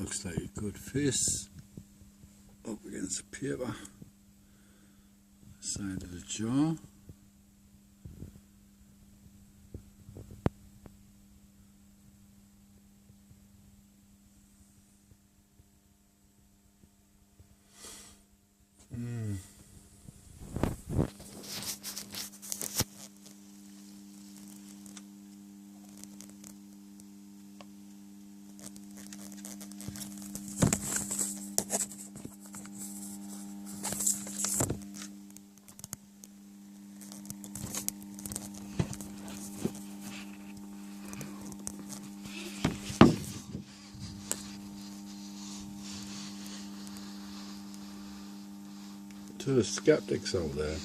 looks like a good face up against the paper, side of the jar. To the skeptics out there,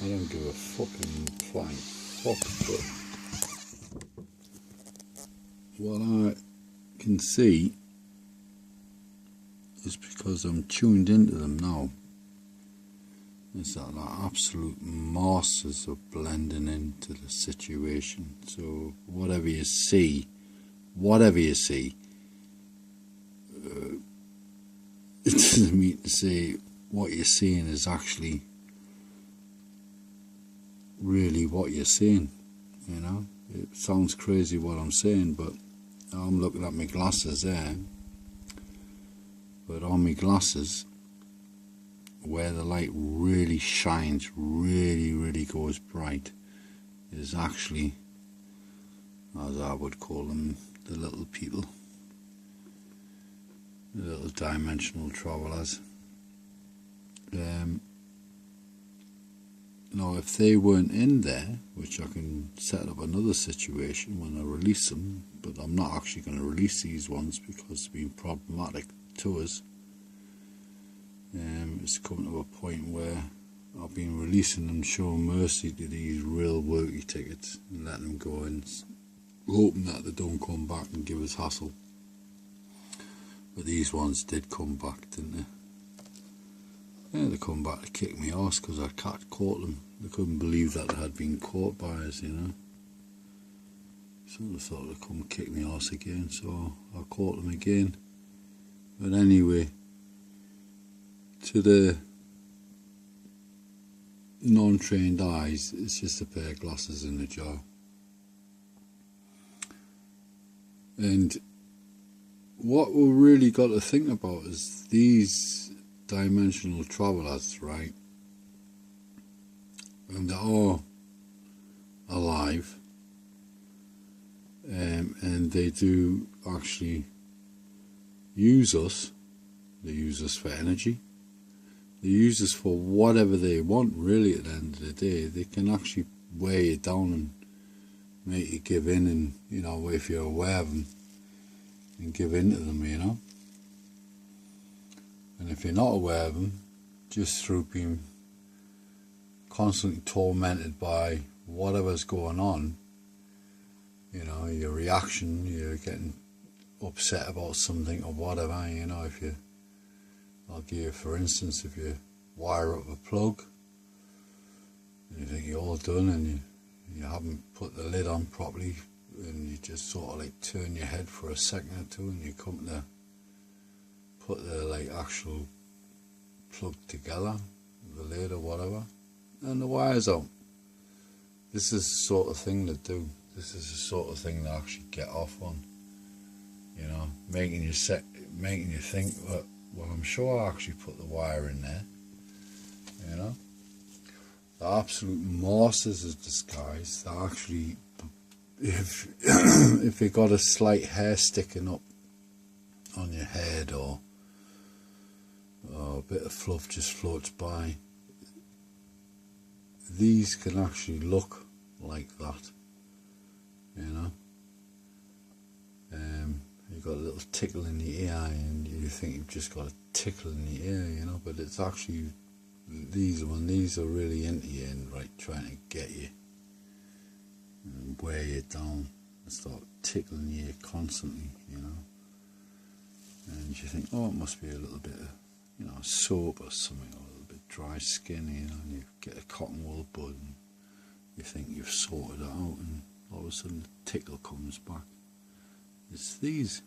I don't give a fucking flying fuck, but what I can see is because I'm tuned into them now, is that they're absolute masters of blending into the situation. So whatever you see, it doesn't mean to say what you're seeing is actually really what you're seeing, you know. It sounds crazy what I'm saying, but I'm looking at my glasses there, but on my glasses where the light really shines, really goes bright, is actually, as I would call them, the little people, the little dimensional travellers. Now if they weren't in there, which I can set up another situation when I release them, but I'm not actually going to release these ones because it's been problematic to us. It's come to a point where I've been releasing them, showing mercy to these real worky tickets and letting them go and hoping that they don't come back and give us hassle. But these ones did come back, didn't they? Yeah, they come back to kick me arse because I caught them. They couldn't believe that they had been caught by us, you know. So they thought they'd come kick me arse again, so I caught them again. But anyway, to the non-trained eyes, it's just a pair of glasses in a jar. And what we really got to think about is these dimensional travellers, right? And they are alive, and they do actually use us. They use us for energy. They use us for whatever they want, really. At the end of the day, they can actually wear you down and make you give in, and, you know, if you're aware of them, and give in to them, you know. And if you're not aware of them, just through being constantly tormented by whatever's going on, you know, your reaction, you're getting upset about something or whatever, you know, if you, I'll give you for instance, if you wire up a plug and you think you're all done and you haven't put the lid on properly, and you just sort of like turn your head for a second or two and you come to put the like actual plug together, the lid or whatever, and the wire's out. This is the sort of thing to do. This is the sort of thing to actually get off on, you know, making you think, well, I'm sure I actually put the wire in there, you know. The absolute masters of disguise. They actually, if you got a slight hair sticking up on your head, or a bit of fluff just floats by, these can actually look like that, you know. You got a little tickle in the ear and you think you've just got a tickle in the ear, you know, but it's actually these are really into you and right trying to get you and wear you down and start tickling you constantly, you know. And you think, oh, it must be a little bit of, you know, soap or something, or a little bit dry skin, you know, and you get a cotton wool bud and you think you've sorted it out, and all of a sudden the tickle comes back. It's these.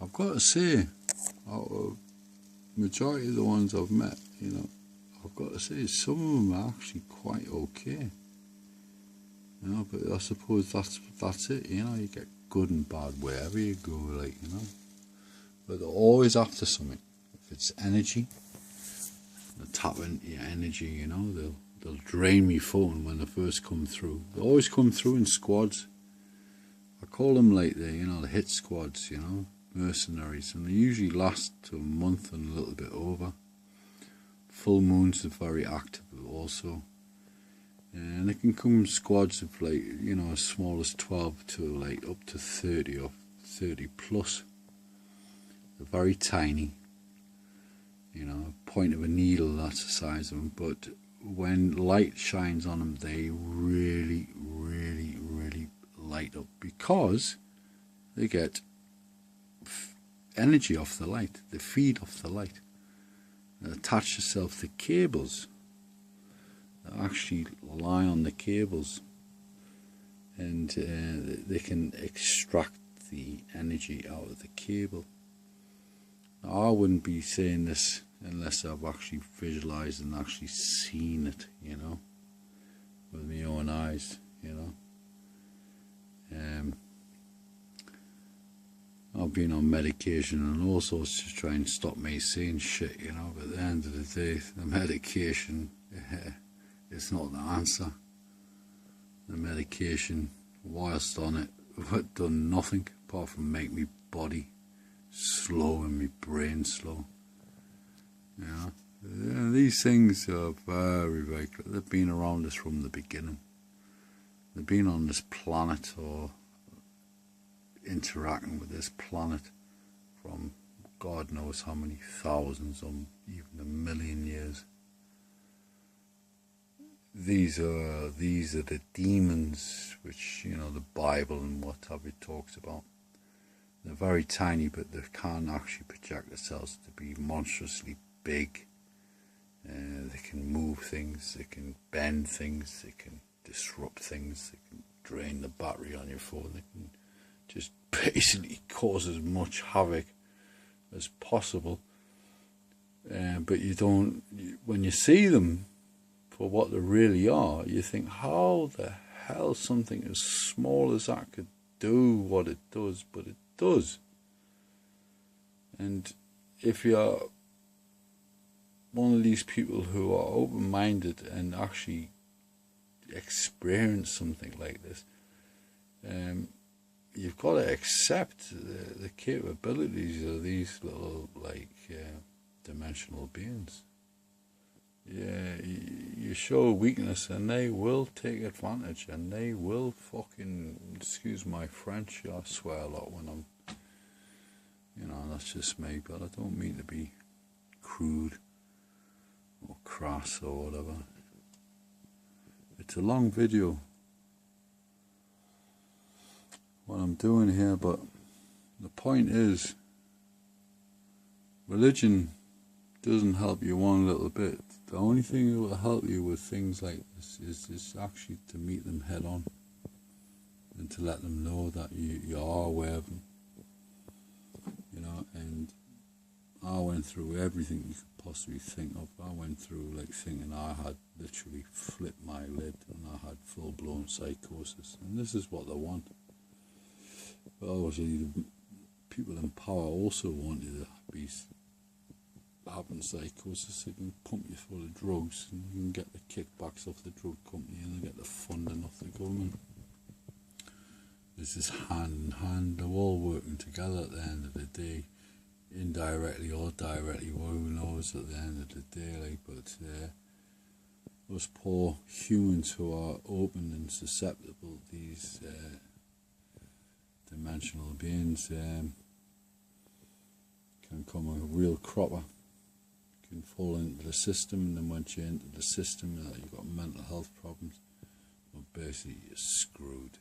I've got to say, out of majority of the ones I've met, you know, I've got to say some of them are actually quite okay. You know, but I suppose that's it, you know, you get good and bad wherever you go, like, you know. But they're always after something. If it's energy, they'll tap into your energy, you know, they'll drain me phone when they first come through. They always come through in squads. I call them like the hit squads, you know, mercenaries, and they usually last to a month and a little bit over. Full moons are very active also. And they can come in squads of like, you know, as small as 12 to like up to 30 or 30 plus. They're very tiny, you know, point of a needle, that's the size of them. But when light shines on them, they really, really, really light up because they get energy off the light. They feed off the light. They attach themselves to cables. They actually lie on the cables, and they can extract the energy out of the cable. Now, I wouldn't be saying this unless I've actually visualized and actually seen it, you know, with my own eyes, you know. I've been on medication and all sorts to try and stop me seeing shit, you know, but at the end of the day, the medication, it's not the answer. The medication, whilst on it, had done nothing apart from make me body slow and my brain slow. You know, these things are very, very good. They've been around us from the beginning. They've been on this planet or interacting with this planet from God knows how many thousands or even a million years. These are the demons which, you know, the Bible and what have you talks about. They're very tiny, but they can actually project themselves to be monstrously big. They can move things, they can bend things, they can disrupt things, they can drain the battery on your phone, they can just basically cause as much havoc as possible. But you don't, when you see them for what they really are, you think, how the hell something as small as that could do what it does, but it does. And if you're one of these people who are open-minded and actually experience something like this, you've got to accept the capabilities of these little dimensional beings. Yeah, you show weakness and they will take advantage, and they will fucking, excuse my French, I swear a lot when I'm, you know, that's just me, but I don't mean to be crude or crass or whatever. It's a long video what I'm doing here, but the point is, religion doesn't help you one little bit. The only thing that will help you with things like this is actually to meet them head on and to let them know that you are aware of them, you know. And I went through everything you could possibly think of. I went through like thinking I had literally flipped my lid and I had full-blown psychosis, and this is what they want. But obviously the people in power also want you to be having psychosis. They can pump you full of drugs and you can get the kickbacks off the drug company and they get the funding off the government. This is hand in hand. They're all working together at the end of the day, indirectly or directly. Well, who knows at the end of the day, like, but those poor humans who are open and susceptible, these dimensional beings, can come a real cropper. Can fall into the system, and then once you're into the system, you've got mental health problems, well, basically you're screwed,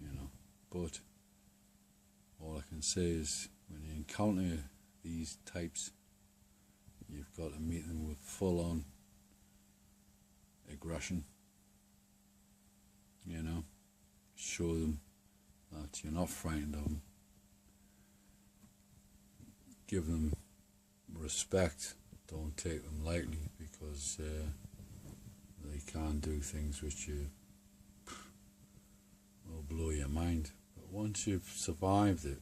you know. But all I can say is, when you encounter these types, you've got to meet them with full-on aggression, you know. Show them that you're not frightened of them, give them respect, don't take them lightly, because they can do things which will blow your mind. But once you've survived it,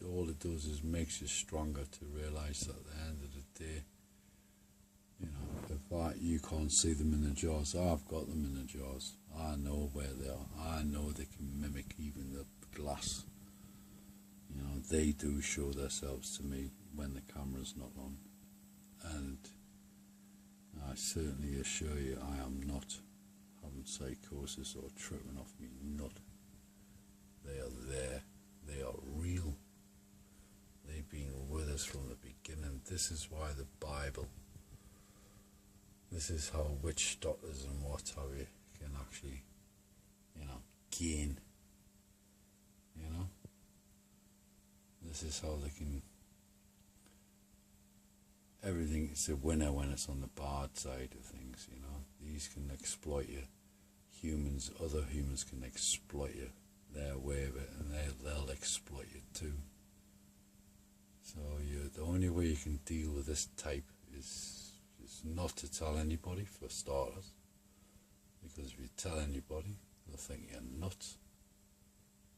all it does is makes you stronger to realise that at the end of the day, you know, if you can't see them in the jaws, I've got them in the jaws. I know where they are. I know they can mimic even the glass. You know, they do show themselves to me when the camera's not on. And I certainly assure you, I am not having psychosis or tripping off me nut. They are there. They are real. They've been with us from the beginning. This is why the Bible, this is how witch doctors and what have you can actually, you know, gain. You know, this is how they can. Everything is a winner when it's on the bad side of things. You know, these can exploit you. Humans, other humans can exploit you. Their way of it, and they'll exploit you too. So the only way you can deal with this type is not to tell anybody, for starters, because if you tell anybody, they'll think you're nuts.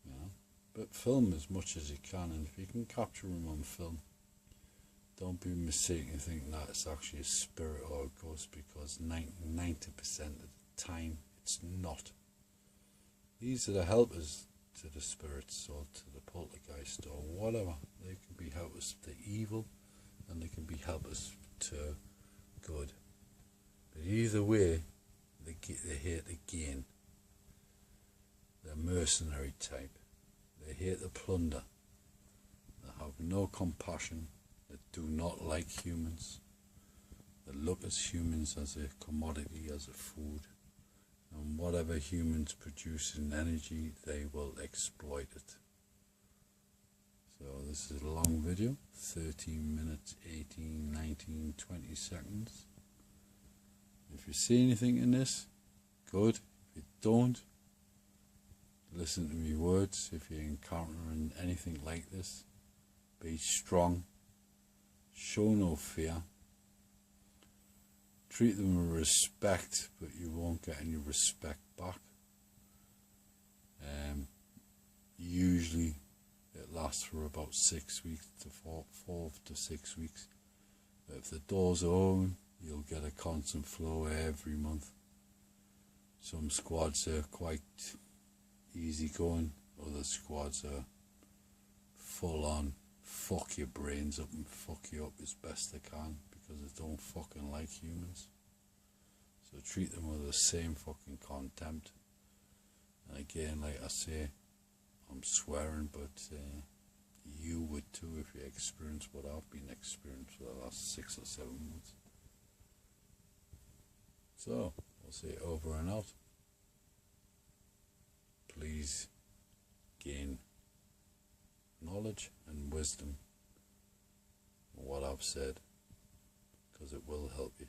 You know, but film as much as you can, and if you can capture them on film, don't be mistaken thinking that it's actually a spirit or a ghost, because 90% of the time it's not. These are the helpers to the spirits or to the poltergeist or whatever. They can be helpers to evil, and they can be helpers to good. But either way, they're here to gain. They're mercenary type. They're here to plunder. They have no compassion. They do not like humans. They look at humans as a commodity, as a food. And whatever humans produce in energy, they will exploit it. So this is a long video, 13 minutes, 18, 19, 20 seconds. If you see anything in this, good. If you don't, listen to me words. If you're encountering anything like this, be strong, show no fear. Treat them with respect, but you won't get any respect back. Usually it lasts for about 6 weeks to 4 to 6 weeks. But if the doors are open, you'll get a constant flow every month. Some squads are quite easy going, other squads are full on, fuck your brains up and fuck you up as best they can, because they don't fucking like humans. So treat them with the same fucking contempt. And again, like I say, I'm swearing, but you would too if you experience what I've been experiencing for the last 6 or 7 months. So, I'll say over and out. Please gain knowledge and wisdom from what I've said, because it will help you.